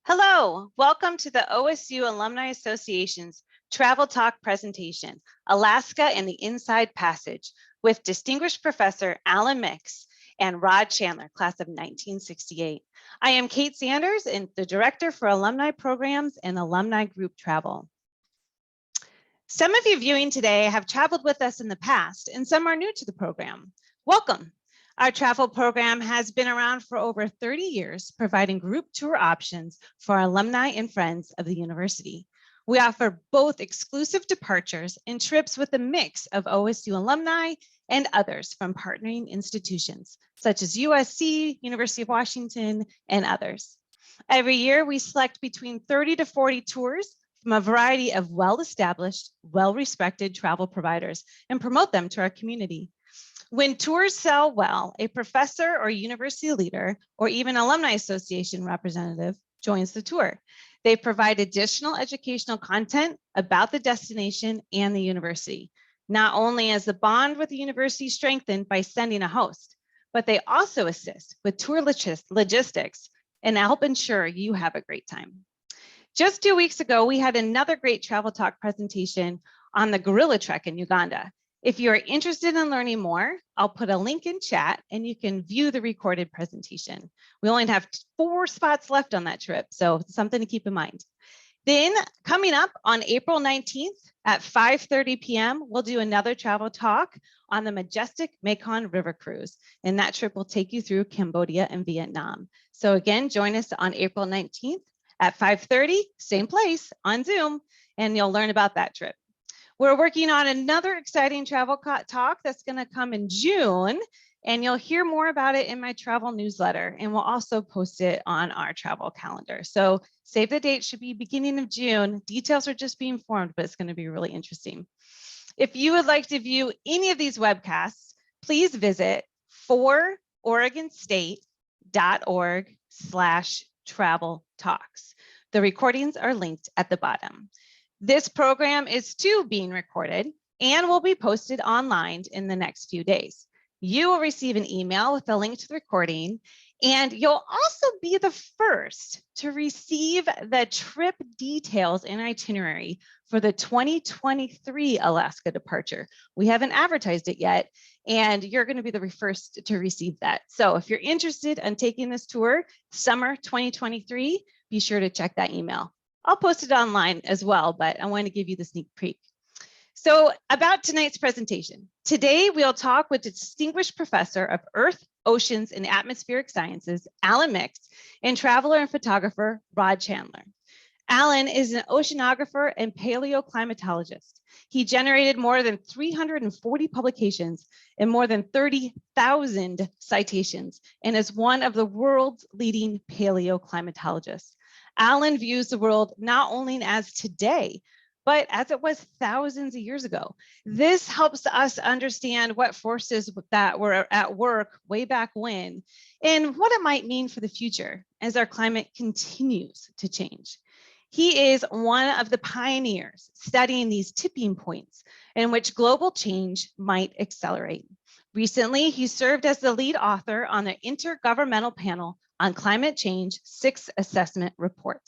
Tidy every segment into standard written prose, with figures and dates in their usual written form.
Hello, welcome to the OSU Alumni Association's Travel Talk presentation, Alaska and the Inside Passage, with distinguished professor Alan Mix and Rod Chandler, class of 1968. I am Kate Sanders and the Director for Alumni Programs and Alumni Group Travel. Some of you viewing today have traveled with us in the past and some are new to the program. Welcome. Our travel program has been around for over 30 years, providing group tour options for our alumni and friends of the university. We offer both exclusive departures and trips with a mix of OSU alumni and others from partnering institutions, such as USC, University of Washington, and others. Every year, we select between 30 to 40 tours from a variety of well-established, well-respected travel providers and promote them to our community. When tours sell well, a professor or university leader or even alumni association representative joins the tour. They provide additional educational content about the destination and the university. Not only is the bond with the university strengthened by sending a host, but they also assist with tour logistics and help ensure you have a great time. Just 2 weeks ago, we had another great Travel Talk presentation on the gorilla trek in Uganda. If you are interested in learning more, I'll put a link in chat and you can view the recorded presentation. We only have 4 spots left on that trip, so something to keep in mind. Then coming up on April 19th at 5:30 p.m., we'll do another travel talk on the majestic Mekong River Cruise. And that trip will take you through Cambodia and Vietnam. So again, join us on April 19th at 5:30, same place on Zoom, and you'll learn about that trip. We're working on another exciting travel talk that's going to come in June, and you'll hear more about it in my travel newsletter, and we'll also post it on our travel calendar. So save the date, should be beginning of June. Details are just being formed, but it's going to be really interesting. If you would like to view any of these webcasts, please visit fororegonstate.org/travel talks. The recordings are linked at the bottom. This program is too being recorded and will be posted online in the next few days. You will receive an email with a link to the recording, and you'll also be the first to receive the trip details and itinerary for the 2023 Alaska departure. We haven't advertised it yet, and you're going to be the first to receive that. So if you're interested in taking this tour, summer 2023, be sure to check that email. I'll post it online as well, but I want to give you the sneak peek. So about tonight's presentation. Today, we'll talk with the distinguished professor of Earth, Oceans, and Atmospheric Sciences, Alan Mix, and traveler and photographer, Rod Chandler. Alan is an oceanographer and paleoclimatologist. He generated more than 340 publications and more than 30,000 citations, and is one of the world's leading paleoclimatologists. Alan views the world not only as today, but as it was thousands of years ago. This helps us understand what forces that were at work way back when and what it might mean for the future as our climate continues to change. He is one of the pioneers studying these tipping points in which global change might accelerate. Recently, he served as the lead author on the Intergovernmental Panel on Climate Change 6th Assessment Report.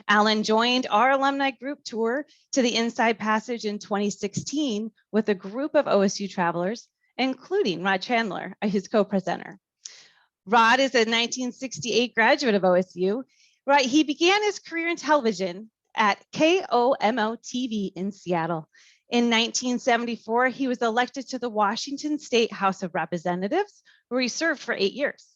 Alan joined our alumni group tour to the Inside Passage in 2016 with a group of OSU travelers, including Rod Chandler, his co-presenter. Rod is a 1968 graduate of OSU. Right, he began his career in television at KOMO TV in Seattle. In 1974, he was elected to the Washington State House of Representatives, where he served for 8 years.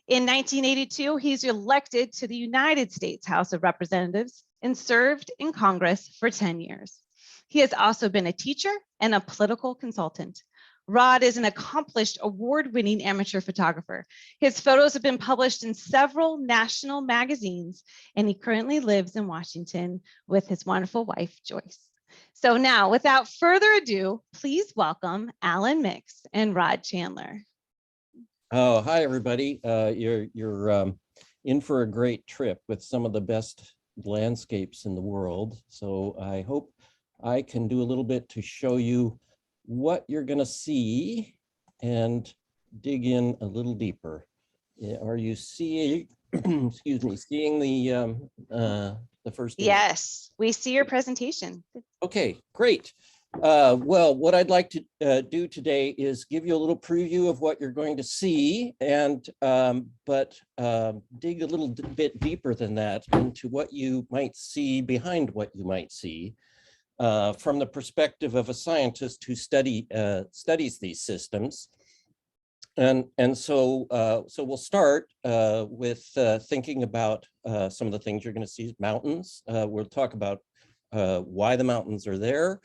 In 1982, he's elected to the United States House of Representatives and served in Congress for 10 years. He has also been a teacher and a political consultant. Rod is an accomplished award-winning amateur photographer. His photos have been published in several national magazines, and he currently lives in Washington with his wonderful wife, Joyce. So now, without further ado, please welcome Alan Mix and Rod Chandler. Oh, hi, everybody. You're in for a great trip with some of the best landscapes in the world. So I hope I can do a little bit to show you what you're going to see and dig in a little deeper. Are you seeing excuse me, seeing the first image. Yes, we see your presentation. Okay, great. Well, what I'd like to do today is give you a little preview of what you're going to see, and dig a little bit deeper than that into what you might see behind what you might see from the perspective of a scientist who studies these systems. And so we'll start with thinking about some of the things you're going to see. Mountains. We'll talk about why the mountains are there.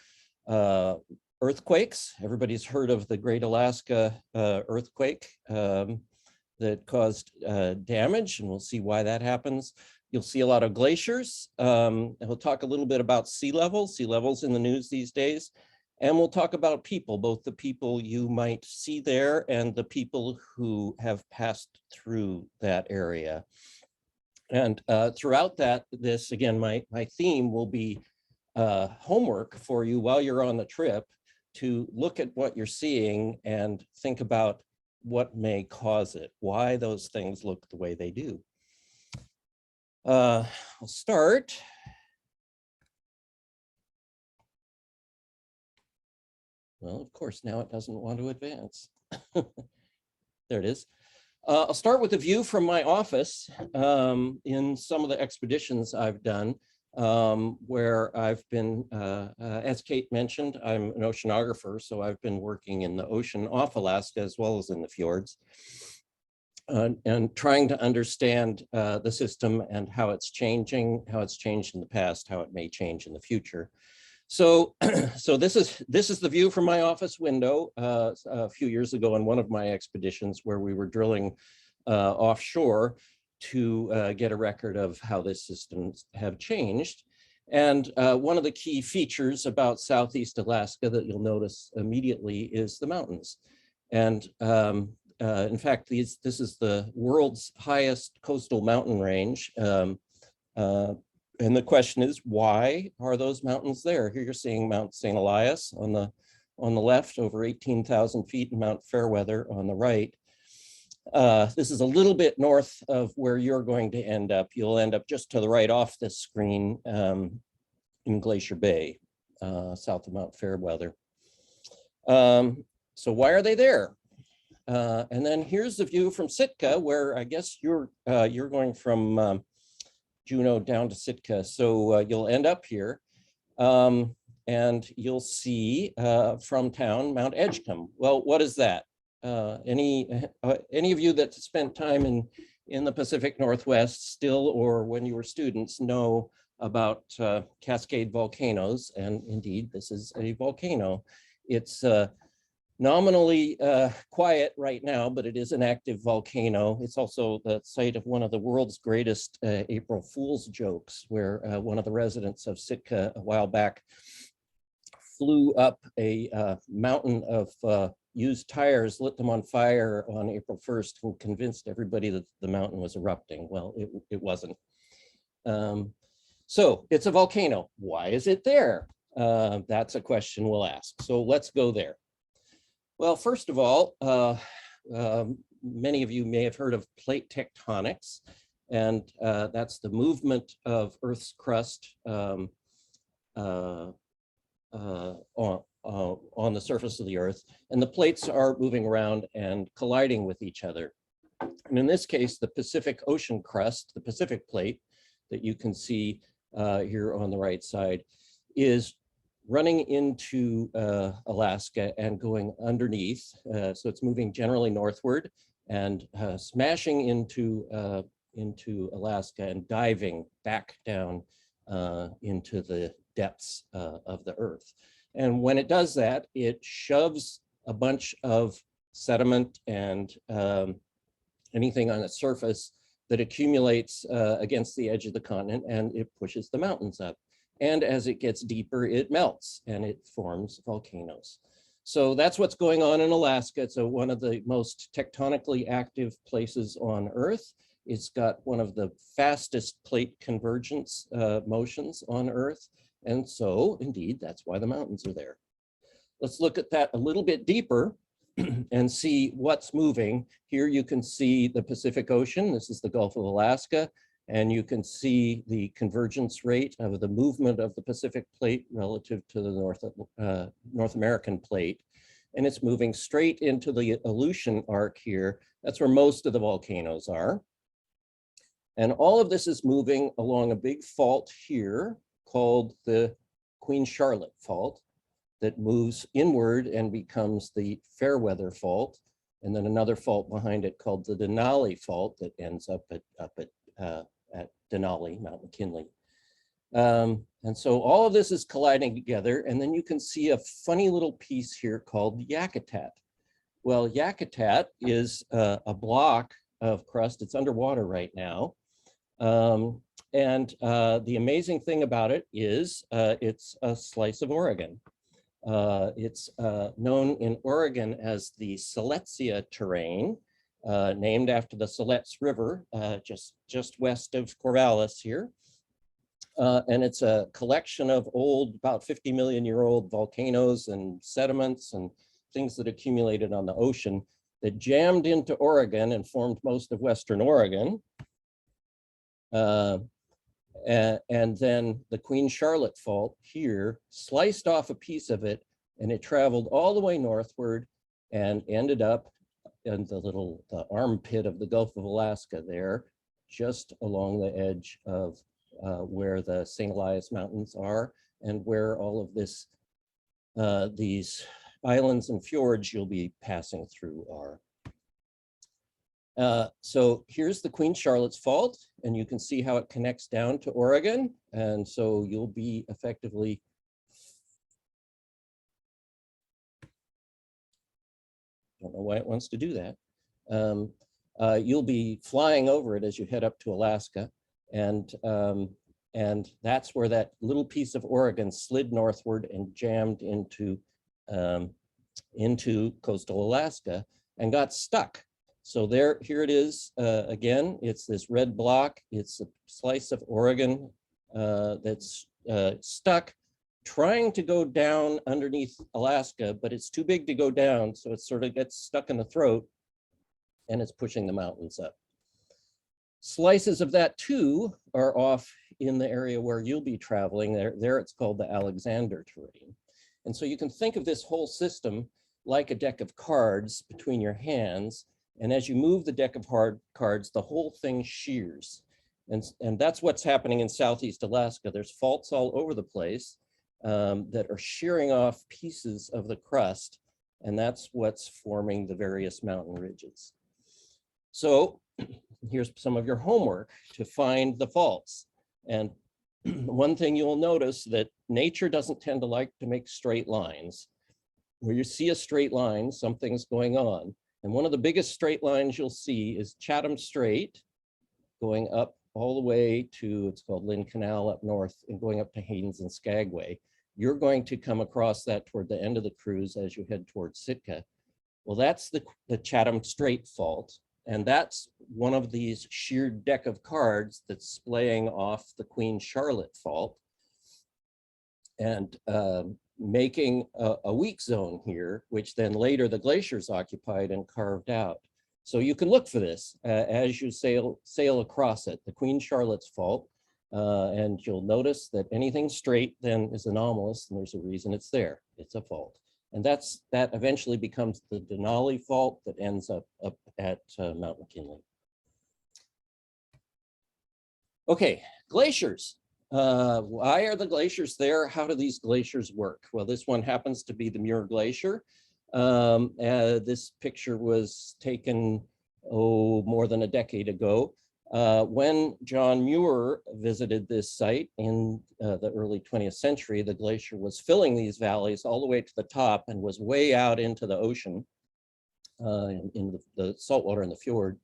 Earthquakes. Everybody's heard of the Great Alaska earthquake that caused damage, and we'll see why that happens. You'll see a lot of glaciers. And we'll talk a little bit about sea levels. Sea levels in the news these days. And we'll talk about people, both the people you might see there and the people who have passed through that area. And throughout this, again, my theme will be homework for you while you're on the trip to look at what you're seeing and think about what may cause it, why those things look the way they do. I'll start. Well, of course, now it doesn't want to advance. There it is. I'll start with a view from my office in some of the expeditions I've done, where I've been, as Kate mentioned, I'm an oceanographer, so I've been working in the ocean off Alaska as well as in the fjords, and trying to understand the system and how it's changing, how it's changed in the past, how it may change in the future. So, this is the view from my office window a few years ago on one of my expeditions where we were drilling offshore to get a record of how the systems have changed. And one of the key features about Southeast Alaska that you'll notice immediately is the mountains. And in fact, this is the world's highest coastal mountain range. And the question is, why are those mountains there? Here you're seeing Mount St. Elias on the left, over 18,000 feet, and Mount Fairweather on the right. This is a little bit north of where you're going to end up. You'll end up just to the right off this screen in Glacier Bay, south of Mount Fairweather. So why are they there? And then here's the view from Sitka, where I guess you're going from Juneau down to Sitka. So you'll end up here and you'll see from town Mount Edgecombe. Well, what is that? Any of you that spent time in the Pacific Northwest still, or when you were students, know about Cascade volcanoes. And indeed, this is a volcano. It's nominally quiet right now, but it is an active volcano. It's also the site of one of the world's greatest April Fool's jokes, where one of the residents of Sitka a while back flew up a mountain of used tires, lit them on fire on April 1st, and convinced everybody that the mountain was erupting. Well, it wasn't. So it's a volcano. Why is it there? That's a question we'll ask. So let's go there. Well, first of all, many of you may have heard of plate tectonics, and that's the movement of Earth's crust on the surface of the Earth, and the plates are moving around and colliding with each other. And in this case, the Pacific Ocean crust, the Pacific plate that you can see here on the right side, is running into Alaska and going underneath. So it's moving generally northward and smashing into Alaska and diving back down into the depths of the Earth. And when it does that, it shoves a bunch of sediment and anything on its surface that accumulates against the edge of the continent, and it pushes the mountains up. And as it gets deeper, it melts and it forms volcanoes. So that's what's going on in Alaska. It's one of the most tectonically active places on Earth. It's got one of the fastest plate convergence motions on Earth. And so, indeed, that's why the mountains are there. Let's look at that a little bit deeper. and see what's moving. Here you can see the Pacific Ocean. This is the Gulf of Alaska. And you can see the convergence rate of the movement of the Pacific plate relative to the North American plate. And it's moving straight into the Aleutian arc here. That's where most of the volcanoes are. And all of this is moving along a big fault here called the Queen Charlotte Fault that moves inward and becomes the Fairweather Fault. And then another fault behind it called the Denali Fault that ends up at Denali, Mount McKinley. And so all of this is colliding together. And then you can see a funny little piece here called Yakutat. Well, Yakutat is a block of crust. It's underwater right now. The amazing thing about it is it's a slice of Oregon. It's known in Oregon as the Silesia terrain, named after the Siletz River, just west of Corvallis here. And it's a collection of old, about 50 million year old volcanoes and sediments and things that accumulated on the ocean that jammed into Oregon and formed most of Western Oregon. And then the Queen Charlotte Fault here sliced off a piece of it, and it traveled all the way northward and ended up in the armpit of the Gulf of Alaska there, just along the edge of where the St. Elias Mountains are and where all of this, these islands and fjords you'll be passing through are. So here's the Queen Charlotte's Fault, and you can see how it connects down to Oregon. And so you'll be effectively, don't know why it wants to do that. You'll be flying over it as you head up to Alaska. And that's where that little piece of Oregon slid northward and jammed into coastal Alaska and got stuck. So here it is again. It's this red block. It's a slice of Oregon that's stuck, trying to go down underneath Alaska, but it's too big to go down. So it sort of gets stuck in the throat and it's pushing the mountains up. Slices of that too are off in the area where you'll be traveling. There it's called the Alexander terrain. And so you can think of this whole system like a deck of cards between your hands. And as you move the deck of cards, the whole thing shears. And that's what's happening in Southeast Alaska. There's faults all over the place that are shearing off pieces of the crust. And that's what's forming the various mountain ridges. So here's some of your homework to find the faults. And one thing you'll notice that nature doesn't tend to like to make straight lines. Where you see a straight line, something's going on. And one of the biggest straight lines you'll see is Chatham Strait, going up all the way to, it's called Lynn Canal up north, and going up to Haines and Skagway. You're going to come across that toward the end of the cruise as you head towards Sitka. Well, that's the Chatham Strait Fault. And that's one of these sheared deck of cards that's splaying off the Queen Charlotte Fault and making a weak zone here, which then later the glaciers occupied and carved out. So you can look for this as you sail across it, the Queen Charlotte's Fault, and you'll notice that anything straight then is anomalous, and there's a reason it's there. It's a fault. And that eventually becomes the Denali Fault that ends up at Mount McKinley. Okay, glaciers. Why are the glaciers there? How do these glaciers work? Well, this one happens to be the Muir Glacier. This picture was taken, more than a decade ago. When John Muir visited this site in the early 20th century, the glacier was filling these valleys all the way to the top and was way out into the ocean, in the saltwater in the fjord.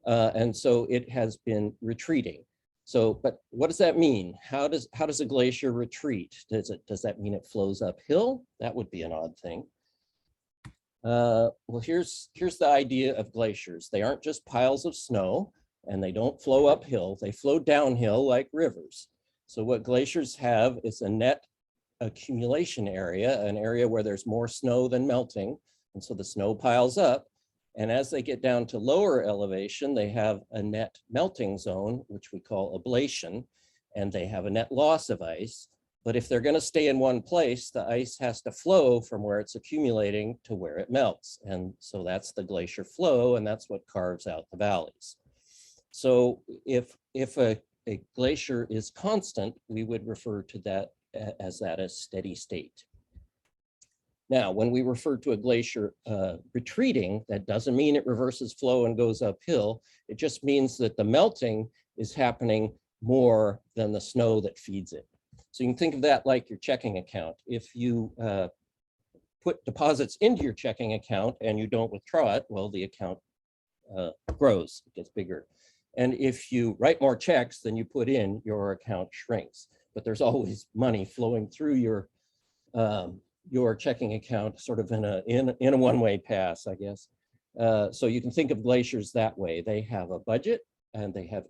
And so it has been retreating. So, but what does that mean? How does a glacier retreat? Does that mean it flows uphill? That would be an odd thing. Well, here's the idea of glaciers. They aren't just piles of snow, and they don't flow uphill. They flow downhill like rivers. So what glaciers have is a net accumulation area, an area where there's more snow than melting, And so the snow piles up. And as they get down to lower elevation, they have a net melting zone, which we call ablation, and they have a net loss of ice. But if they're going to stay in one place, the ice has to flow from where it's accumulating to where it melts. And so that's the glacier flow, and that's what carves out the valleys. So if a glacier is constant, we would refer to that as steady state. Now, when we refer to a glacier retreating, that doesn't mean it reverses flow and goes uphill. It just means that the melting is happening more than the snow that feeds it. So you can think of that like your checking account. If you put deposits into your checking account and you don't withdraw it, well, the account grows, it gets bigger. And if you write more checks than you put in, your account shrinks. But there's always money flowing through your checking account, sort of in a one-way pass, I guess. So you can think of glaciers that way. They have a budget, and they have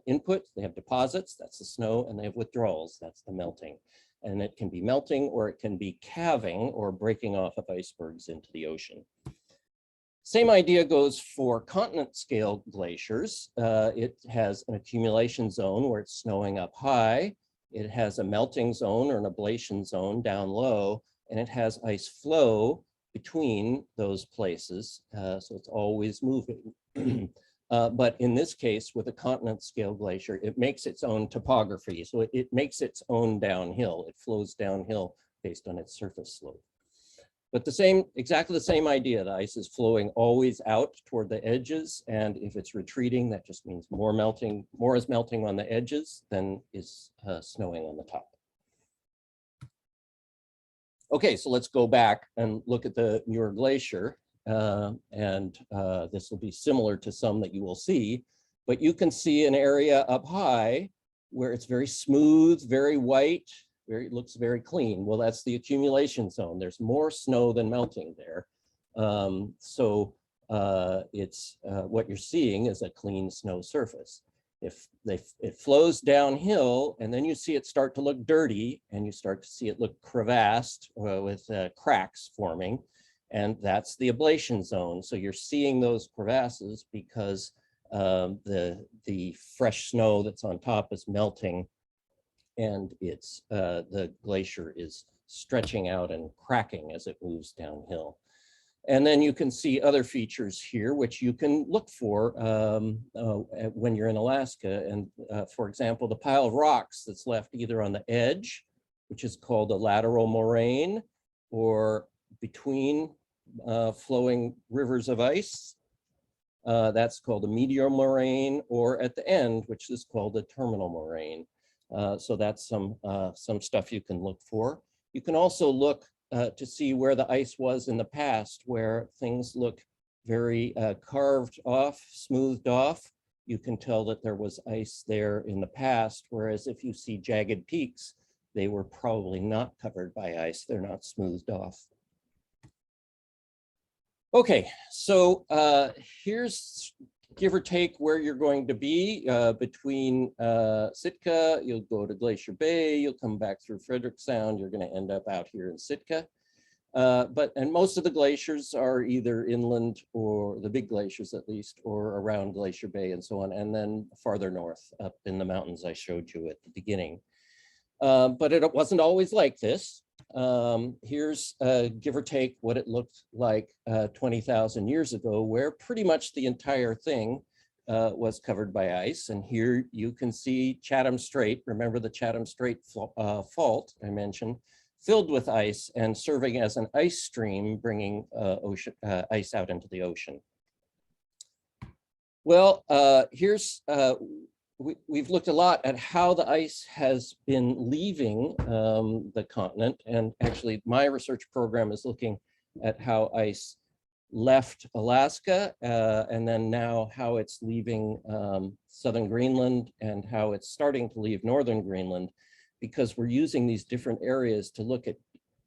input, they have deposits, that's the snow, and they have withdrawals, that's the melting. And it can be melting, or it can be calving, or breaking off of icebergs into the ocean. Same idea goes for continent scale glaciers. It has an accumulation zone where it's snowing up high. It has a melting zone or an ablation zone down low, and it has ice flow between those places. So it's always moving. But in this case, with a continent scale glacier, it makes its own topography. So it makes its own downhill. It flows downhill based on its surface slope. But exactly the same idea. The ice is flowing always out toward the edges. And if it's retreating, that just means more is melting on the edges than is snowing on the top. Okay, so let's go back and look at the Muir Glacier. This will be similar to some that you will see, but you can see an area up high where it's very smooth, very white, it looks very clean. Well, that's the accumulation zone. There's more snow than melting there. What you're seeing is a clean snow surface. It flows downhill, and then you see it start to look dirty, and you start to see it look crevassed with cracks forming, and that's the ablation zone. So you're seeing those crevasses because the fresh snow that's on top is melting, and the glacier is stretching out and cracking as it moves downhill. And then you can see other features here, which you can look for when you're in Alaska. And for example, the pile of rocks that's left either on the edge, which is called a lateral moraine, or between flowing rivers of ice, that's called a medial moraine, or at the end, which is called a terminal moraine. So that's some stuff you can look for. You can also look to see where the ice was in the past, where things look very carved off, smoothed off. You can tell that there was ice there in the past, whereas if you see jagged peaks, they were probably not covered by ice. They're not smoothed off. Okay, so here's give or take where you're going to be between Sitka. You'll go to Glacier Bay, you'll come back through Frederick Sound, you're going to end up out here in Sitka. And most of the glaciers are either inland, or the big glaciers at least, or around Glacier Bay and so on, and then farther north up in the mountains I showed you at the beginning. But it wasn't always like this. Here's give or take what it looked like 20,000 years ago, where pretty much the entire thing was covered by ice. And here you can see Chatham Strait. Remember the Chatham Strait fault I mentioned, filled with ice and serving as an ice stream, bringing ice out into the ocean. Well, we've looked a lot at how the ice has been leaving the continent. And actually, my research program is looking at how ice left Alaska, and then now how it's leaving southern Greenland, and how it's starting to leave northern Greenland, because we're using these different areas to look at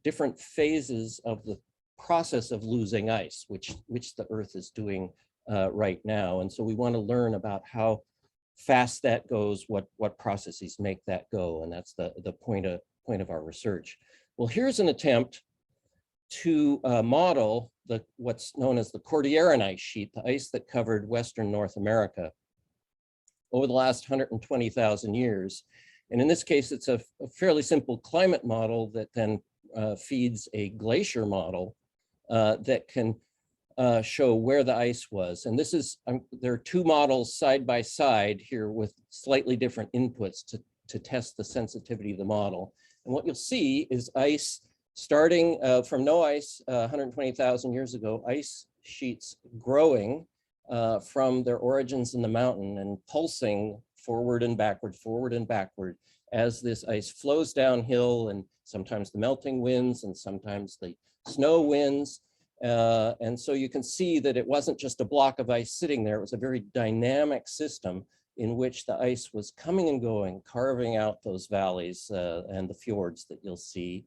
different phases of the process of losing ice, which the Earth is doing right now. And so we want to learn about how fast that goes, what processes make that go, and that's the point of our research. Well, here's an attempt to model what's known as the Cordilleran ice sheet, the ice that covered Western North America over the last 120,000 years. And in this case, it's a fairly simple climate model that then feeds a glacier model that can show where the ice was. And this is, there are two models side by side here with slightly different inputs to test the sensitivity of the model. And what you'll see is ice starting from no ice 120,000 years ago, ice sheets growing from their origins in the mountain and pulsing forward and backward as this ice flows downhill, and sometimes the melting winds and sometimes the snow winds. And so you can see that it wasn't just a block of ice sitting there, it was a very dynamic system in which the ice was coming and going, carving out those valleys and the fjords that you'll see.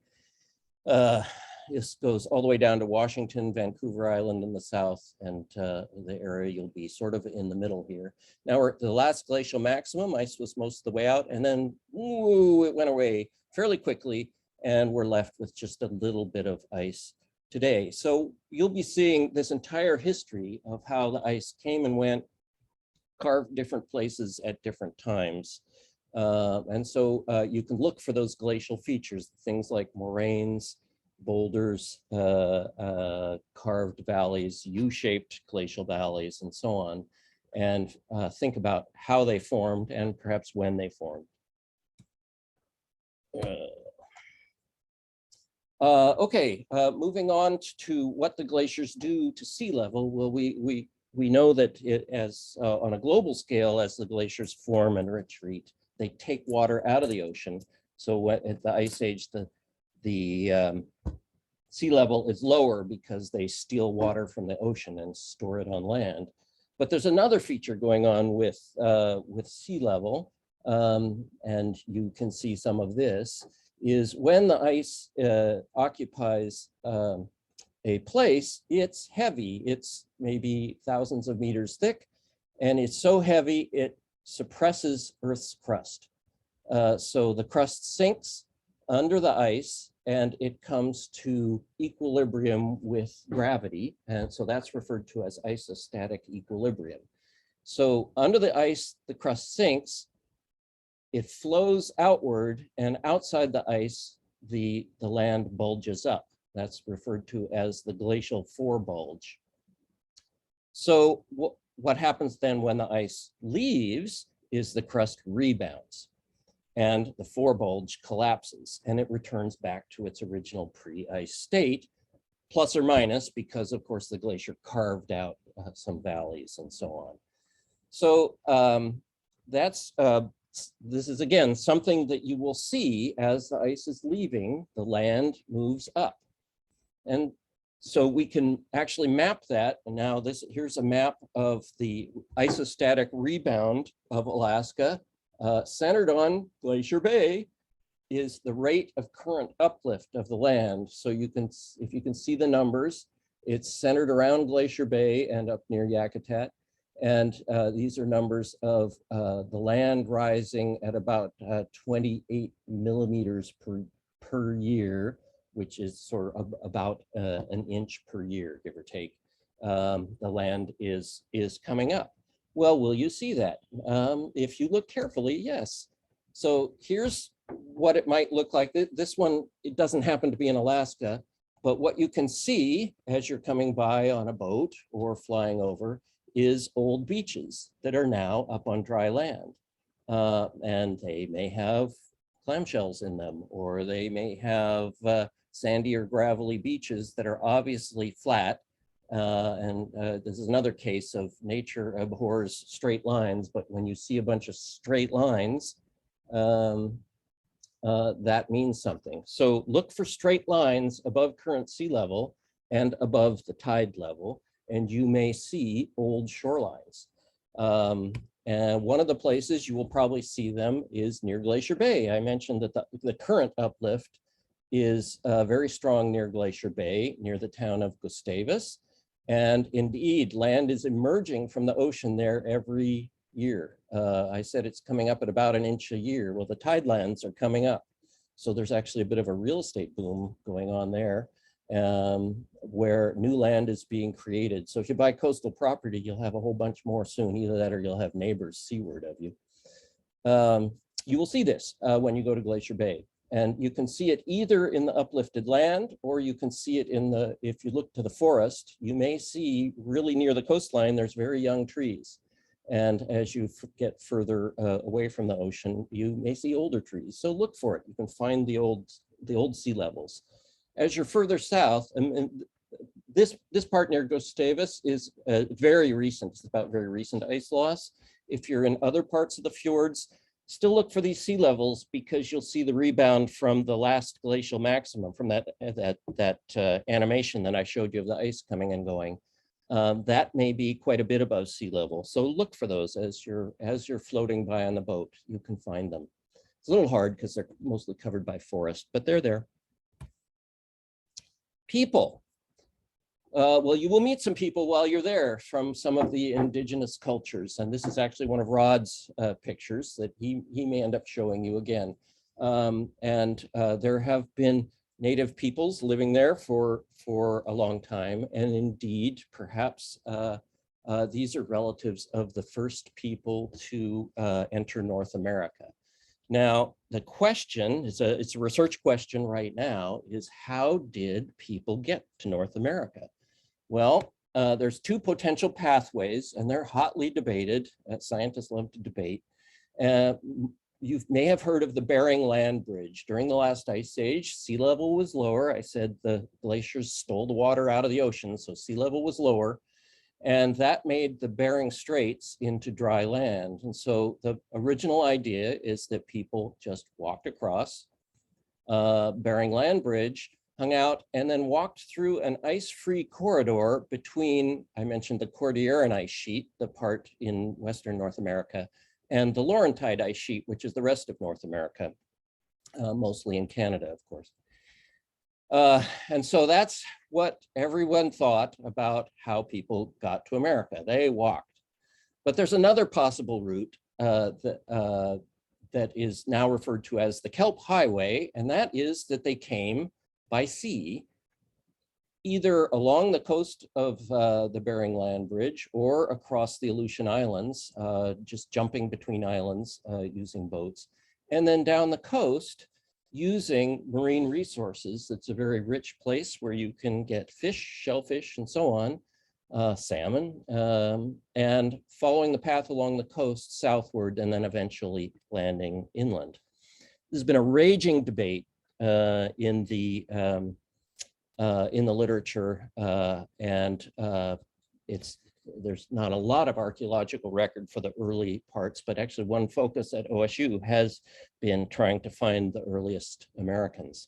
This goes all the way down to Washington, Vancouver Island in the south, and the area you'll be sort of in the middle here. Now we're at the last glacial maximum. Ice was most of the way out, and then ooh, it went away fairly quickly, and we're left with just a little bit of ice today. So you'll be seeing this entire history of how the ice came and went, carved different places at different times. And so you can look for those glacial features, things like moraines, boulders, carved valleys, U-shaped glacial valleys, and so on, and think about how they formed and perhaps when they formed. Okay, moving on to what the glaciers do to sea level. Well, we know that it, as on a global scale, as the glaciers form and retreat, they take water out of the ocean. So at the ice age, the sea level is lower because they steal water from the ocean and store it on land. But there's another feature going on with sea level, and you can see some of this, is when the ice occupies a place, it's heavy. It's maybe thousands of meters thick, and it's so heavy it suppresses Earth's crust. So the crust sinks under the ice and it comes to equilibrium with gravity. And so that's referred to as isostatic equilibrium. So under the ice, the crust sinks, it flows outward, and outside the ice, the land bulges up. That's referred to as the glacial forebulge. So what happens then when the ice leaves is the crust rebounds and the forebulge collapses and it returns back to its original pre-ice state, plus or minus, because of course the glacier carved out some valleys and so on. So this is again something that you will see as the ice is leaving, the land moves up. And so we can actually map that. And now here's a map of the isostatic rebound of Alaska. Centered on Glacier Bay is the rate of current uplift of the land. So you can, if you can see the numbers, it's centered around Glacier Bay and up near Yakutat. And these are numbers of the land rising at about 28 millimeters per year, which is sort of about an inch per year, give or take. The land is coming up. Well, will you see that? If you look carefully, yes. So here's what it might look like. This one, it doesn't happen to be in Alaska, but what you can see as you're coming by on a boat or flying over is old beaches that are now up on dry land. And they may have clamshells in them, or they may have sandy or gravelly beaches that are obviously flat. This is another case of nature abhors straight lines, but when you see a bunch of straight lines, that means something. So look for straight lines above current sea level and above the tide level, and you may see old shorelines. And one of the places you will probably see them is near Glacier Bay. I mentioned that the current uplift is very strong near Glacier Bay, near the town of Gustavus. And indeed, land is emerging from the ocean there every year. I said it's coming up at about an inch a year. Well, the tidelands are coming up. So there's actually a bit of a real estate boom going on there. where new land is being created. So if you buy coastal property, you'll have a whole bunch more soon. Either that or you'll have neighbors seaward of you. You will see this when you go to Glacier Bay. And you can see it either in the uplifted land, or you can see it in the, if you look to the forest, you may see really near the coastline, there's very young trees. And as you get further away from the ocean, you may see older trees. So look for it. You can find the old sea levels. As you're further south, and this part near Gustavus is very recent. It's about very recent ice loss. If you're in other parts of the fjords, still look for these sea levels, because you'll see the rebound from the last glacial maximum, from that animation that I showed you of the ice coming and going. That may be quite a bit above sea level. So look for those as you're floating by on the boat. You can find them. It's a little hard because they're mostly covered by forest, but they're there. People. Well, you will meet some people while you're there from some of the indigenous cultures. And this is actually one of Rod's pictures that he may end up showing you again. There have been native peoples living there for a long time. And indeed, perhaps these are relatives of the first people to enter North America. Now, the question, it's a research question right now, is how did people get to North America? Well, there's two potential pathways, and they're hotly debated. Scientists love to debate. You may have heard of the Bering Land Bridge. During the last ice age, sea level was lower. I said the glaciers stole the water out of the ocean, so sea level was lower. And that made the Bering Straits into dry land. And so the original idea is that people just walked across Bering Land Bridge, hung out, and then walked through an ice-free corridor between, I mentioned the Cordilleran ice sheet, the part in Western North America, and the Laurentide ice sheet, which is the rest of North America, mostly in Canada, of course. And so that's what everyone thought about how people got to America. They walked. But there's another possible route that is now referred to as the Kelp Highway, and that is that they came by sea, either along the coast of the Bering Land Bridge or across the Aleutian Islands, just jumping between islands using boats, and then down the coast using marine resources. It's a very rich place where you can get fish, shellfish, and so on, salmon, and following the path along the coast southward, and then eventually landing inland. There's been a raging debate in the literature, there's not a lot of archaeological record for the early parts, but actually one focus at OSU has been trying to find the earliest Americans.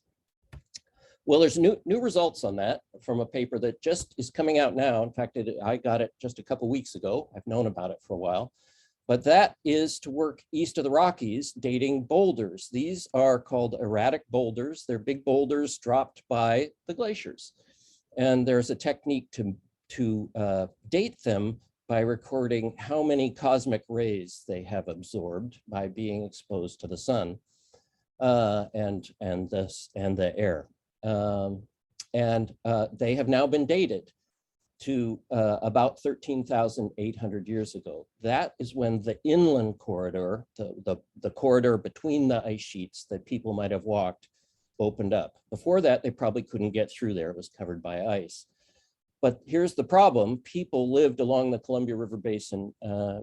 Well, there's new results on that from a paper that just is coming out now. In fact, I got it just a couple weeks ago. I've known about it for a while. But that is to work east of the Rockies, dating boulders. These are called erratic boulders. They're big boulders dropped by the glaciers. And there's a technique to date them by recording how many cosmic rays they have absorbed by being exposed to the sun and the air. They have now been dated to about 13,800 years ago. That is when the inland corridor, the corridor between the ice sheets that people might have walked, opened up. Before that, they probably couldn't get through there. It was covered by ice. But here's the problem. People lived along the Columbia River Basin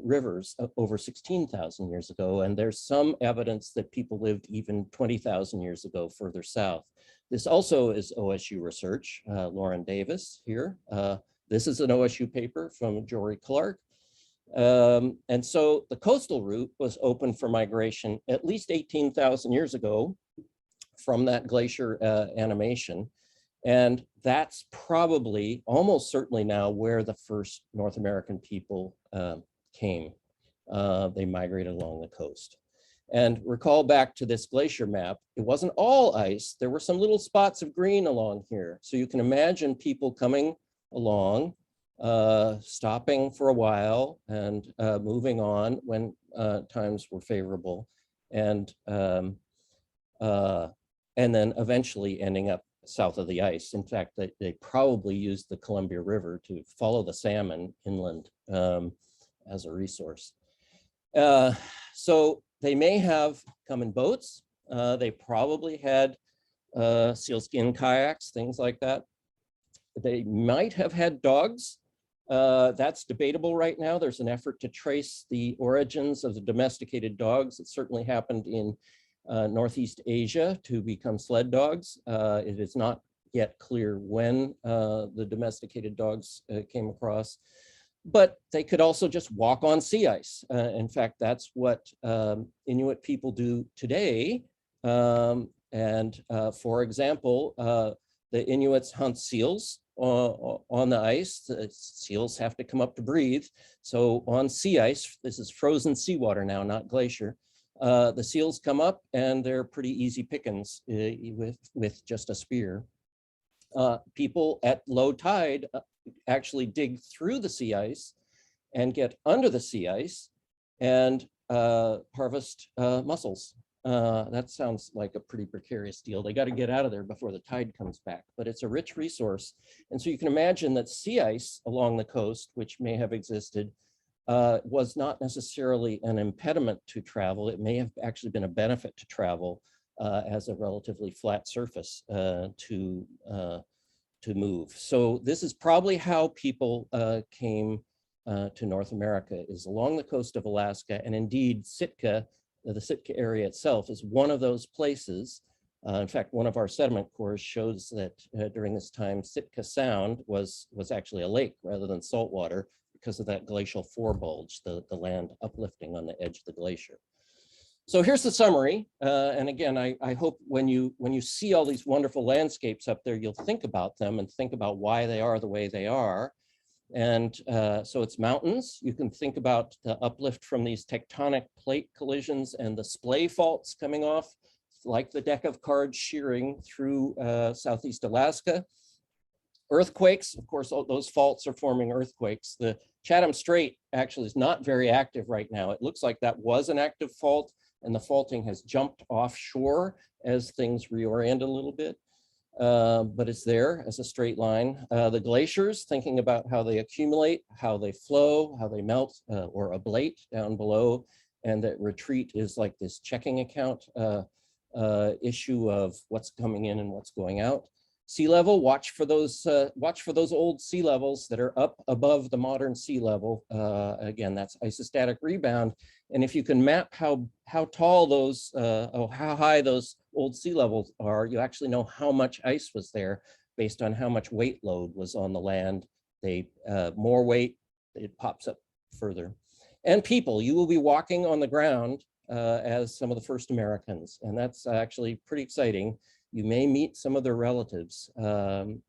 rivers over 16,000 years ago, and there's some evidence that people lived even 20,000 years ago further south. This also is OSU research, Lauren Davis here. This is an OSU paper from Jory Clark. And so the coastal route was open for migration at least 18,000 years ago from that glacier animation. And that's probably, almost certainly now, where the first North American people came. They migrated along the coast. And recall back to this glacier map, it wasn't all ice. There were some little spots of green along here. So you can imagine people coming along, stopping for a while and moving on when times were favorable, and then eventually ending up south of the ice. In fact, they probably used the Columbia River to follow the salmon inland as a resource. So they may have come in boats. They probably had sealskin kayaks, things like that. They might have had dogs. That's debatable right now. There's an effort to trace the origins of the domesticated dogs. It certainly happened in Northeast Asia to become sled dogs. It is not yet clear when the domesticated dogs came across, but they could also just walk on sea ice. In fact, that's what Inuit people do today. For example, the Inuits hunt seals on the ice. The seals have to come up to breathe. So on sea ice, this is frozen seawater now, not glacier. The seals come up and they're pretty easy pickings with just a spear. People at low tide actually dig through the sea ice and get under the sea ice and harvest mussels. That sounds like a pretty precarious deal. They got to get out of there before the tide comes back, but it's a rich resource. And so you can imagine that sea ice along the coast, which may have existed, was not necessarily an impediment to travel. It may have actually been a benefit to travel as a relatively flat surface to move. So this is probably how people came to North America, is along the coast of Alaska. And indeed, Sitka, the Sitka area itself, is one of those places. In fact, one of our sediment cores shows that during this time, Sitka Sound was actually a lake rather than saltwater because of that glacial forebulge, the land uplifting on the edge of the glacier. So here's the summary. And again, I hope when you see all these wonderful landscapes up there, you'll think about them and think about why they are the way they are. And so it's mountains. You can think about the uplift from these tectonic plate collisions and the splay faults coming off, like the deck of cards shearing through Southeast Alaska. Earthquakes, of course, all those faults are forming earthquakes. The Chatham Strait actually is not very active right now. It looks like that was an active fault, and the faulting has jumped offshore as things reorient a little bit. But it's there as a straight line. The glaciers, thinking about how they accumulate, how they flow, how they melt or ablate down below, and that retreat is like this checking account issue of what's coming in and what's going out. Sea level, watch for those old sea levels that are up above the modern sea level. Again, that's isostatic rebound. And if you can map how tall those, how high those old sea levels are, you actually know how much ice was there based on how much weight load was on the land. More weight, it pops up further. And people, you will be walking on the ground as some of the first Americans, and that's actually pretty exciting. You may meet some of their relatives, so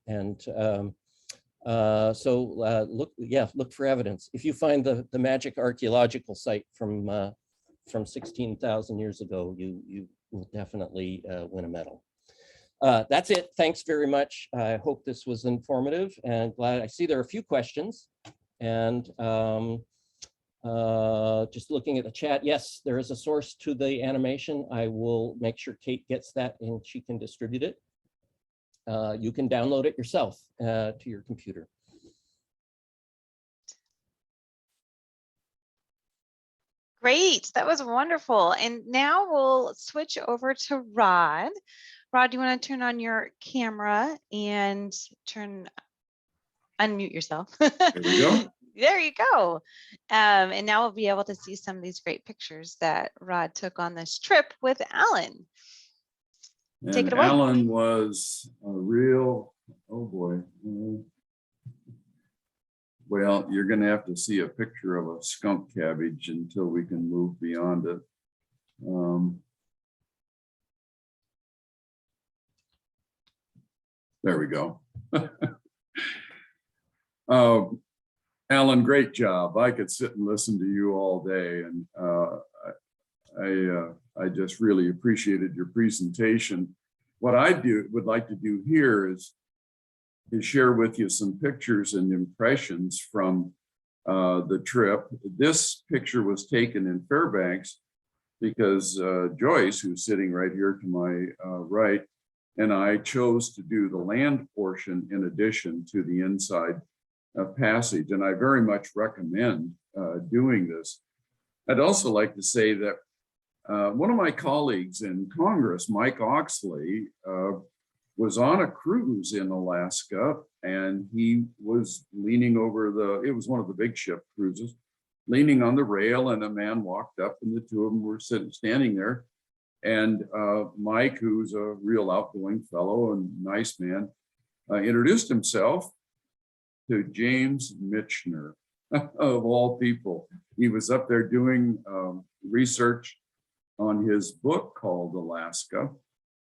look for evidence. If you find the magic archaeological site from 16,000 years ago, you will definitely win a medal. That's it. Thanks very much. I hope this was informative, and glad I see there are a few questions. And just looking at the chat, yes, there is a source to the animation. I will make sure Kate gets that and she can distribute it. You can download it yourself to your computer. Great, that was wonderful. And now we'll switch over to Rod. Rod, do you want to turn on your camera and unmute yourself? There we go. There you go. And now we'll be able to see some of these great pictures that Rod took on this trip with Alan. Take it away. Alan was a real, oh boy. Well, you're going to have to see a picture of a skunk cabbage until we can move beyond it. There we go. Alan, great job. I could sit and listen to you all day, and I just really appreciated your presentation. What I would like to do here is share with you some pictures and impressions from the trip. This picture was taken in Fairbanks because Joyce, who's sitting right here to my right, And I chose to do the land portion in addition to the inside passage. And I very much recommend doing this. I'd also like to say that one of my colleagues in Congress, Mike Oxley, was on a cruise in Alaska, and he was leaning over it was one of the big ship cruises, leaning on the rail, and a man walked up, and the two of them were standing there. And Mike, who's a real outgoing fellow and nice man, introduced himself to James Michener, of all people. He was up there doing research on his book called Alaska,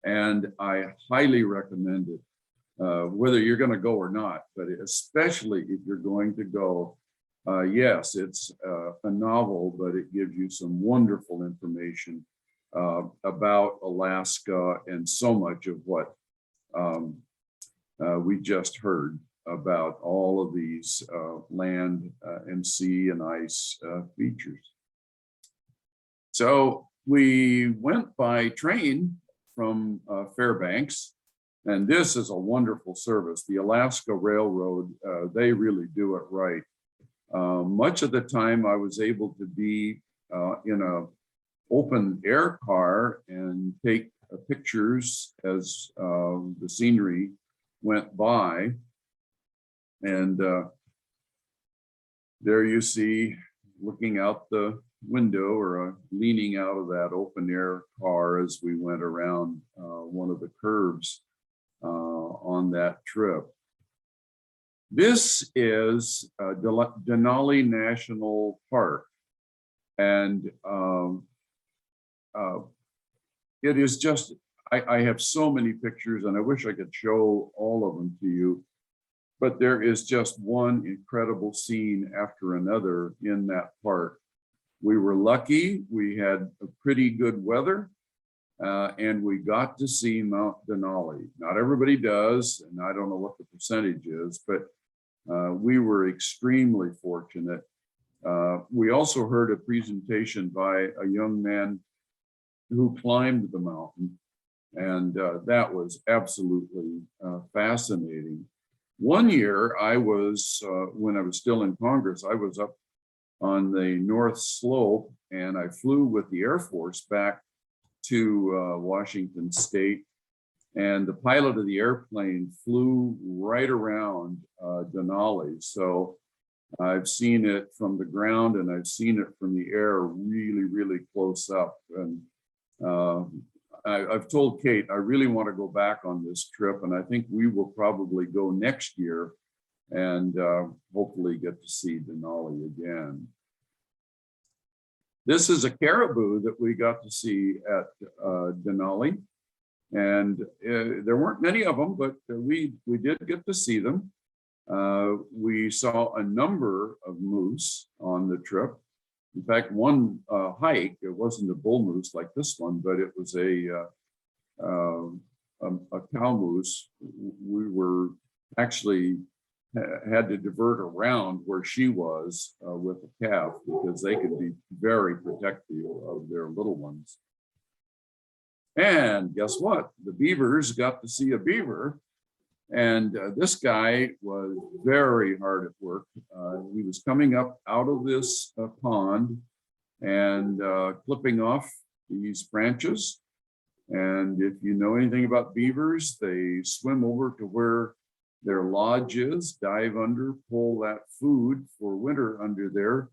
and I highly recommend it, whether you're going to go or not, but especially if you're going to go. Yes, it's a novel, but it gives you some wonderful information about Alaska and so much of what we just heard about all of these land and sea and ice features. So we went by train from Fairbanks, and this is a wonderful service. The Alaska Railroad, they really do it right. Much of the time I was able to be in a open air car and take pictures as the scenery went by. And there you see, looking out the window or leaning out of that open air car as we went around one of the curves on that trip. This is Denali National Park, and it is just, I have so many pictures, and I wish I could show all of them to you, but there is just one incredible scene after another in that park. We were lucky, we had a pretty good weather, and we got to see Mount Denali. Not everybody does, and I don't know what the percentage is, but we were extremely fortunate. We also heard a presentation by a young man who climbed the mountain, and that was absolutely fascinating. One year I was, when I was still in Congress, I was up on the North Slope, and I flew with the Air Force back to Washington State, and the pilot of the airplane flew right around Denali. So I've seen it from the ground, and I've seen it from the air really, really close up. And I've told Kate, I really want to go back on this trip, and I think we will probably go next year and hopefully get to see Denali again. This is a caribou that we got to see at Denali, and there weren't many of them, but we did get to see them. We saw a number of moose on the trip. In fact, one hike, it wasn't a bull moose like this one, but it was a cow moose. We were actually had to divert around where she was with the calf, because they could be very protective of their little ones. And guess what? The beavers got to see a beaver. And this guy was very hard at work. He was coming up out of this pond and clipping off these branches. And if you know anything about beavers, they swim over to where their lodge is, dive under, pull that food for winter under there,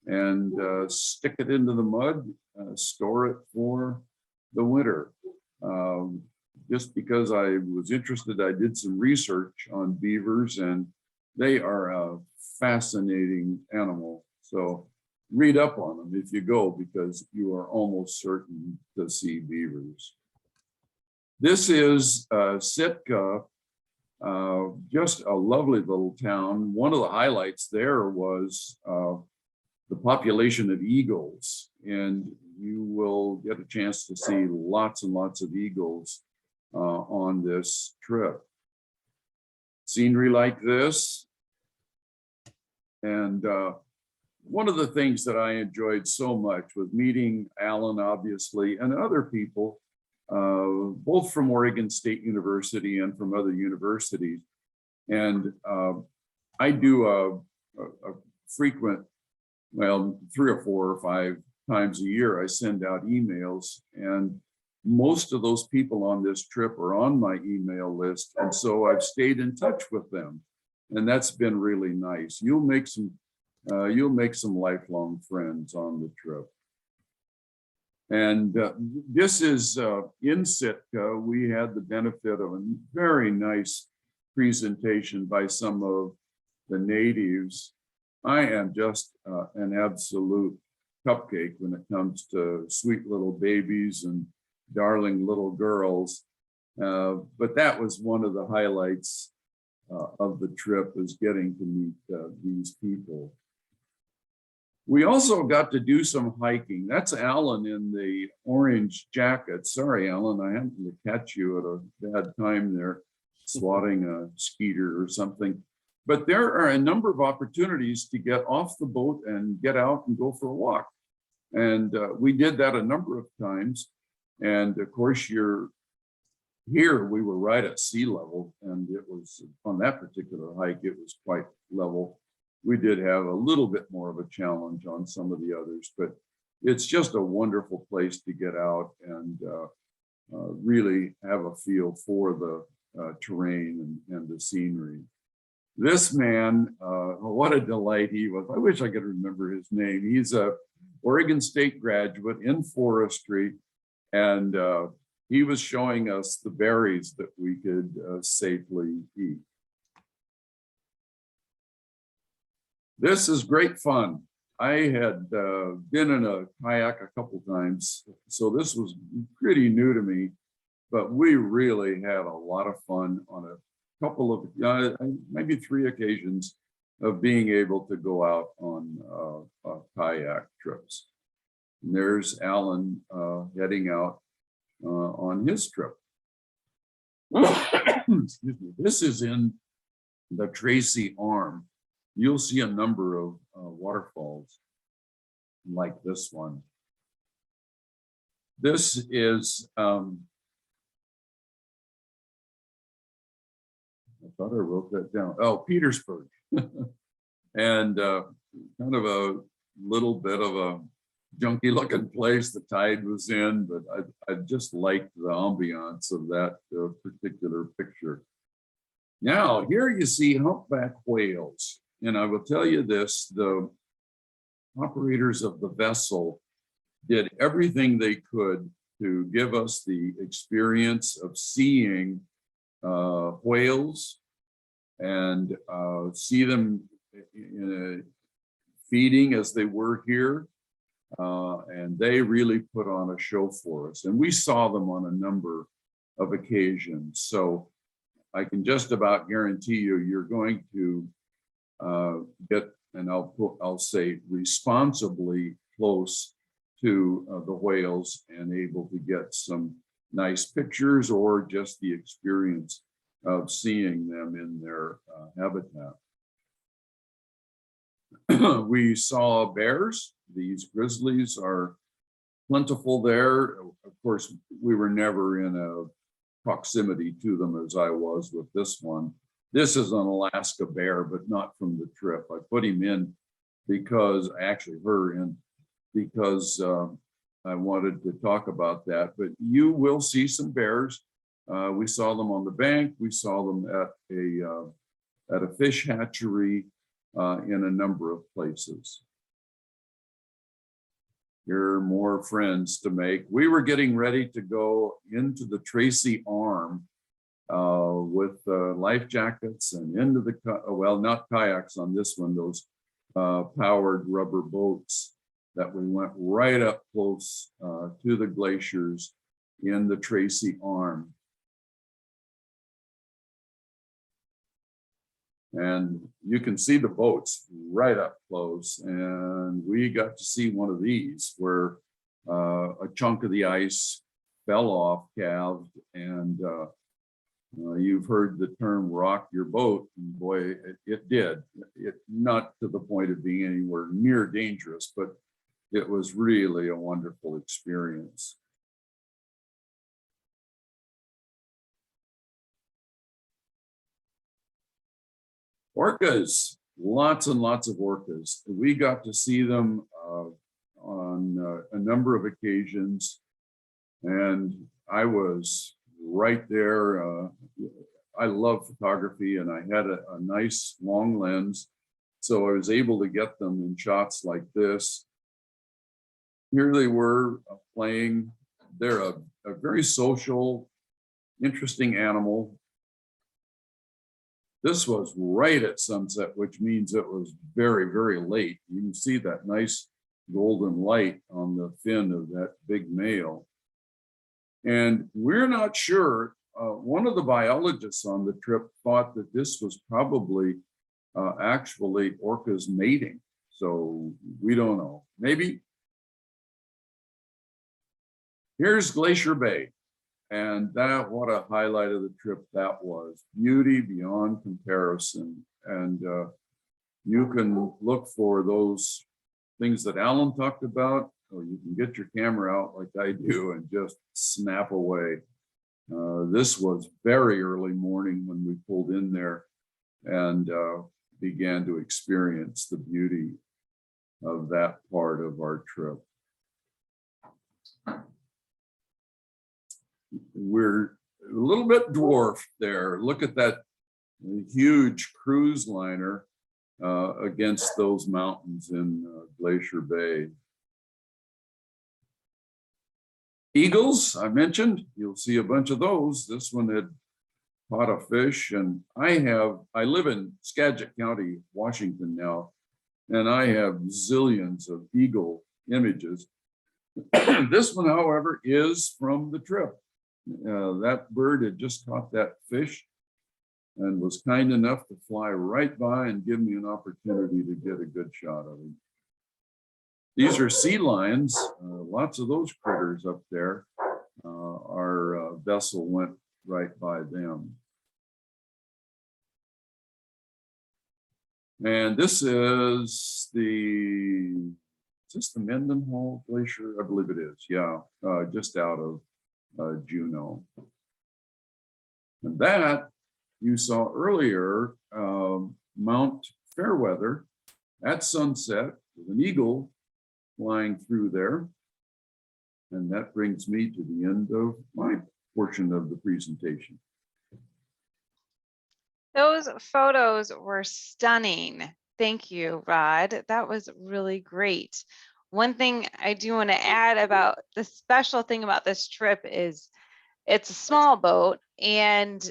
and stick it into the mud, store it for the winter. Just because I was interested, I did some research on beavers, and they are a fascinating animal. So read up on them if you go, because you are almost certain to see beavers. This is Sitka, just a lovely little town. One of the highlights there was the population of eagles, and you will get a chance to see lots and lots of eagles on this trip. Scenery like this. And one of the things that I enjoyed so much was meeting Alan, obviously, and other people both from Oregon State University and from other universities. And I do a frequent, well, 3 or 4 or 5 times a year, I send out emails, and most of those people on this trip are on my email list. And so I've stayed in touch with them, and that's been really nice. You'll make some lifelong friends on the trip. And this is in Sitka. We had the benefit of a very nice presentation by some of the natives. I am just an absolute cupcake when it comes to sweet little babies and darling little girls. But that was one of the highlights of the trip, is getting to meet these people. We also got to do some hiking. That's Alan in the orange jacket. Sorry, Alan, I happened to catch you at a bad time there, swatting a skeeter or something. But there are a number of opportunities to get off the boat and get out and go for a walk. And we did that a number of times. And of course, we were right at sea level, and it was, on that particular hike, it was quite level. We did have a little bit more of a challenge on some of the others, but it's just a wonderful place to get out and really have a feel for the terrain and the scenery. This man, what a delight he was. I wish I could remember his name. He's a Oregon State graduate in forestry, and he was showing us the berries that we could safely eat. This is great fun. I had been in a kayak a couple times, so this was pretty new to me, but we really had a lot of fun on a couple of, maybe 3 occasions of being able to go out on kayak trips. And there's Alan heading out on his trip. Excuse me. This is in the Tracy Arm. You'll see a number of waterfalls like this one. This is, I thought I wrote that down. Oh, Petersburg. And kind of a little bit of a junky looking place. The tide was in, but I just liked the ambiance of that particular picture. Now, here you see humpback whales. And I will tell you this, the operators of the vessel did everything they could to give us the experience of seeing whales and see them feeding as they were here. And they really put on a show for us. And we saw them on a number of occasions. So I can just about guarantee you, you're going to get, and I'll say responsibly close to the whales and able to get some nice pictures or just the experience of seeing them in their habitat. We saw bears. These grizzlies are plentiful there. Of course, we were never in a proximity to them as I was with this one. This is an Alaska bear, but not from the trip. I put him in because, actually her in, because I wanted to talk about that. But you will see some bears. We saw them on the bank. We saw them at a fish hatchery in a number of places. Here are more friends to make. We were getting ready to go into the Tracy Arm with life jackets and into the, well, not kayaks on this one, those powered rubber boats that we went right up close to the glaciers in the Tracy Arm. And you can see the boats right up close. And we got to see one of these where a chunk of the ice fell off, calved, and you've heard the term rock your boat, and boy, it did. It not to the point of being anywhere near dangerous, but it was really a wonderful experience. Orcas, lots and lots of orcas. We got to see them on a number of occasions, and I was right there. I love photography, and I had a nice long lens, so I was able to get them in shots like this. Here they were playing. They're a very social, interesting animal. This was right at sunset, which means it was very, very late. You can see that nice golden light on the fin of that big male. And we're not sure. One of the biologists on the trip thought that this was probably actually orcas mating. So we don't know. Maybe. Here's Glacier Bay. And that, what a highlight of the trip that was. Beauty beyond comparison. And you can look for those things that Alan talked about, or you can get your camera out like I do and just snap away. This was very early morning when we pulled in there and began to experience the beauty of that part of our trip. We're a little bit dwarfed there. Look at that huge cruise liner against those mountains in Glacier Bay. Eagles, I mentioned, you'll see a bunch of those. This one had caught a fish, and I live in Skagit County, Washington now, and I have zillions of eagle images. This one, however, is from the trip. That bird had just caught that fish and was kind enough to fly right by and give me an opportunity to get a good shot of him. These are sea lions, lots of those critters up there. Our vessel went right by them. And this is the Mendenhall Glacier? I believe it is, yeah, just out of Juneau. And that you saw earlier, Mount Fairweather at sunset with an eagle flying through there. And that brings me to the end of my portion of the presentation. Those photos were stunning. Thank you, Rod. That was really great. One thing I do want to add about the special thing about this trip is it's a small boat, and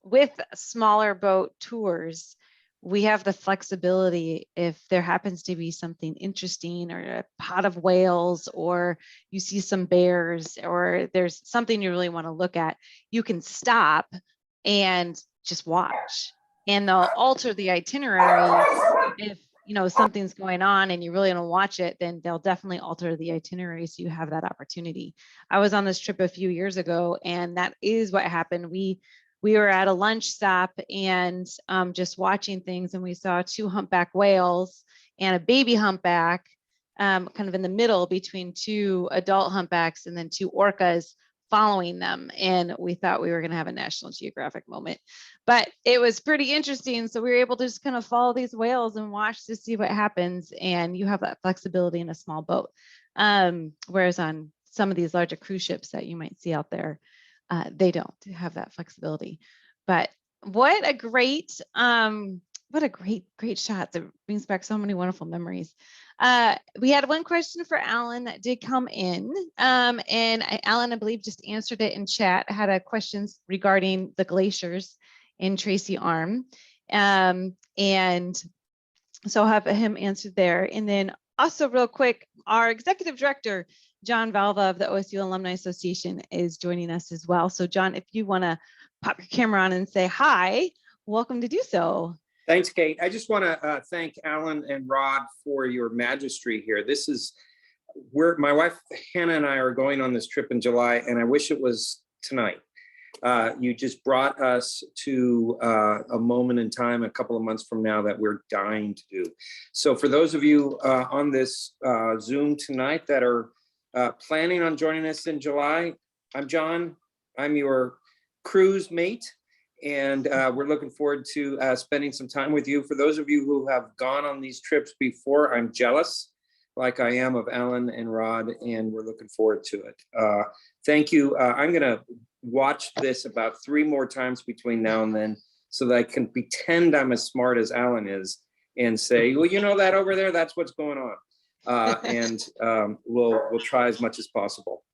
with smaller boat tours, we have the flexibility if there happens to be something interesting, or a pod of whales, or you see some bears, or there's something you really want to look at, you can stop and just watch, and they'll alter the itinerary. If something's going on and you really want to watch it, then they'll definitely alter the itinerary so you have that opportunity. I was on this trip a few years ago, and that is what happened. We were at a lunch stop and just watching things, and we saw 2 humpback whales and a baby humpback kind of in the middle between 2 adult humpbacks, and then 2 orcas following them. And we thought we were going to have a National Geographic moment, but it was pretty interesting. So we were able to just kind of follow these whales and watch to see what happens. And you have that flexibility in a small boat. Whereas on some of these larger cruise ships that you might see out there, they don't have that flexibility. But what a great shot that brings back so many wonderful memories. We had one question for Alan that did come in, and Alan, I believe, just answered it in chat. I had a question regarding the glaciers in Tracy Arm, and so I'll have him answered there. And then also real quick, our executive director, John Valva of the OSU Alumni Association, is joining us as well. So John, if you want to pop your camera on and say hi, welcome to do so. Thanks, Kate. I just want to thank Alan and Rod for your magistry here. This is where my wife Hannah and I are going on this trip in July, and I wish it was tonight. You just brought us to a moment in time a couple of months from now that we're dying to do. So for those of you on this Zoom tonight that are planning on joining us in July, I'm John. I'm your cruise mate. And we're looking forward to spending some time with you. For those of you who have gone on these trips before, I'm jealous, like I am of Alan and Rod, and we're looking forward to it. Thank you. I'm going to watch this about 3 more times between now and then, so that I can pretend I'm as smart as Alan is and say, well, you know that over there, that's what's going on. And we'll try as much as possible.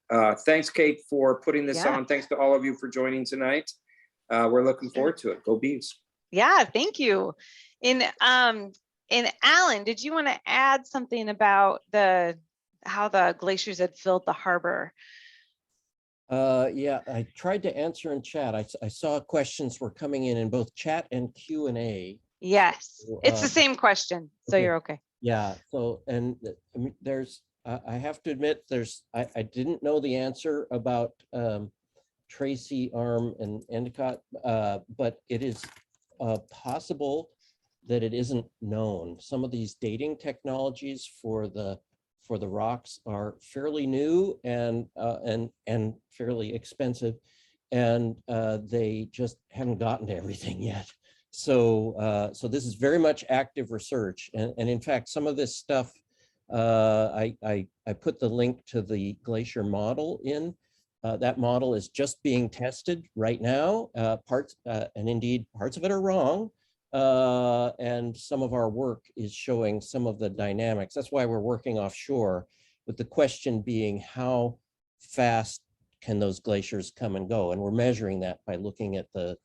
Thanks, Kate, for putting this on. Thanks to all of you for joining tonight. We're looking forward to it. Go Beavs. Yeah, thank you. And Alan, did you want to add something about how the glaciers had filled the harbor? Yeah, I tried to answer in chat. I saw questions were coming in both chat and Q&A. Yes, it's the same question, so okay. you're okay. Yeah, so, and I mean, I have to admit, I didn't know the answer about Tracy Arm and Endicott, but it is possible that it isn't known. Some of these dating technologies for the rocks are fairly new and fairly expensive, and they just haven't gotten to everything yet. So so this is very much active research, and in fact, some of this stuff, I put the link to the glacier model in. That model is just being tested right now. And indeed, parts of it are wrong. And some of our work is showing some of the dynamics. That's why we're working offshore, with the question being, how fast can those glaciers come and go? And we're measuring that by looking at the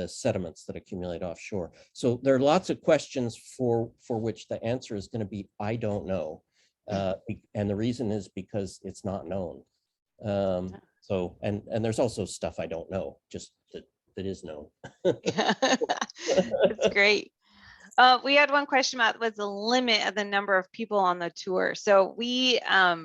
sediments that accumulate offshore. So there are lots of questions for which the answer is going to be, I don't know. And the reason is because it's not known. So, and there's also stuff I don't know, just that is known. That's great. We had one question about what's the limit of the number of people on the tour. So we, I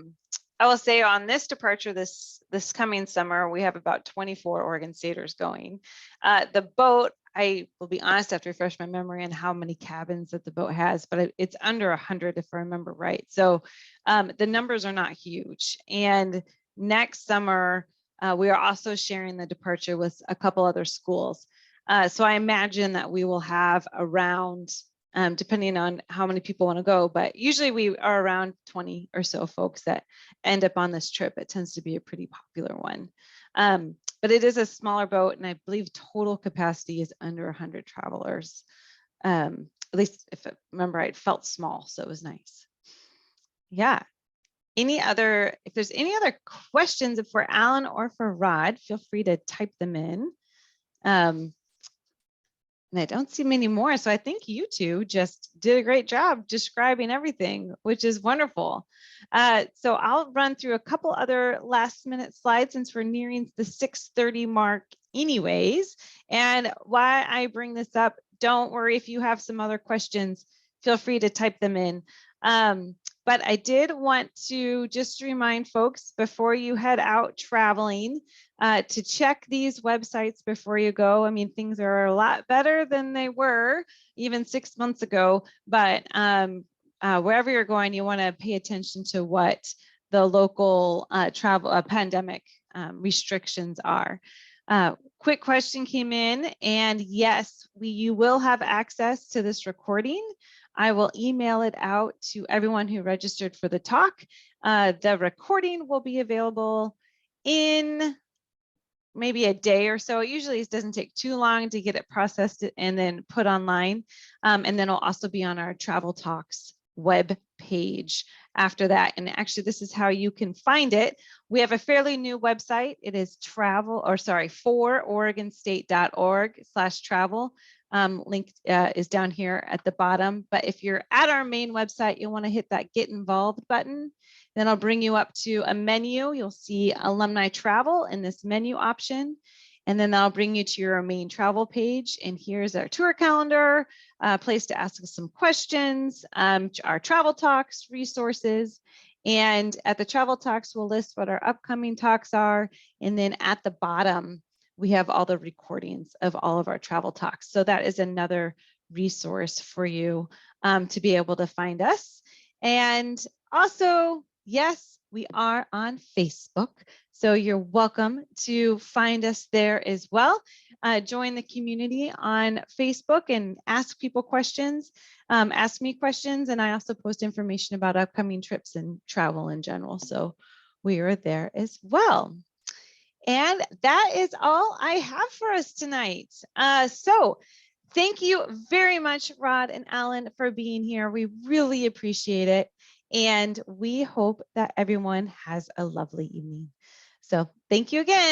will say on this departure, this coming summer, we have about 24 Oregon Staters going. The boat, I will be honest, I have to refresh my memory on how many cabins that the boat has, but it's under 100 if I remember right. So the numbers are not huge. And next summer, we are also sharing the departure with a couple other schools. So I imagine that we will have around, depending on how many people want to go, but usually we are around 20 or so folks that end up on this trip. It tends to be a pretty popular one. But it is a smaller boat, and I believe total capacity is under 100 travelers. At least if I remember right, it felt small, so it was nice. Yeah. If there's any other questions for Alan or for Rod, feel free to type them in. And I don't see many more. So I think you two just did a great job describing everything, which is wonderful. So I'll run through a couple other last minute slides since we're nearing the 6:30 mark anyways. And why I bring this up, don't worry if you have some other questions, feel free to type them in. But I did want to just remind folks before you head out traveling to check these websites before you go. I mean, things are a lot better than they were even 6 months ago, but wherever you're going, you want to pay attention to what the local travel pandemic restrictions are. Quick question came in, and yes, you will have access to this recording. I will email it out to everyone who registered for the talk. The recording will be available in maybe a day or so. It usually doesn't take too long to get it processed and then put online. And then it'll also be on our Travel Talks web page after that. And actually, this is how you can find it. We have a fairly new website. It is fororegonstate.org/travel. Link is down here at the bottom. But if you're at our main website, you'll want to hit that Get Involved button. Then I'll bring you up to a menu. You'll see Alumni Travel in this menu option. And then I'll bring you to your main travel page. And here's our tour calendar, a place to ask us some questions, our Travel Talks resources. And at the Travel Talks, we'll list what our upcoming talks are. And then at the bottom, we have all the recordings of all of our Travel Talks. So that is another resource for you to be able to find us. And also, yes, we are on Facebook. So you're welcome to find us there as well. join the community on Facebook and ask people questions, ask me questions, and I also post information about upcoming trips and travel in general. So we are there as well. And that is all I have for us tonight. So thank you very much, Rod and Alan, for being here. We really appreciate it. And we hope that everyone has a lovely evening. So thank you again.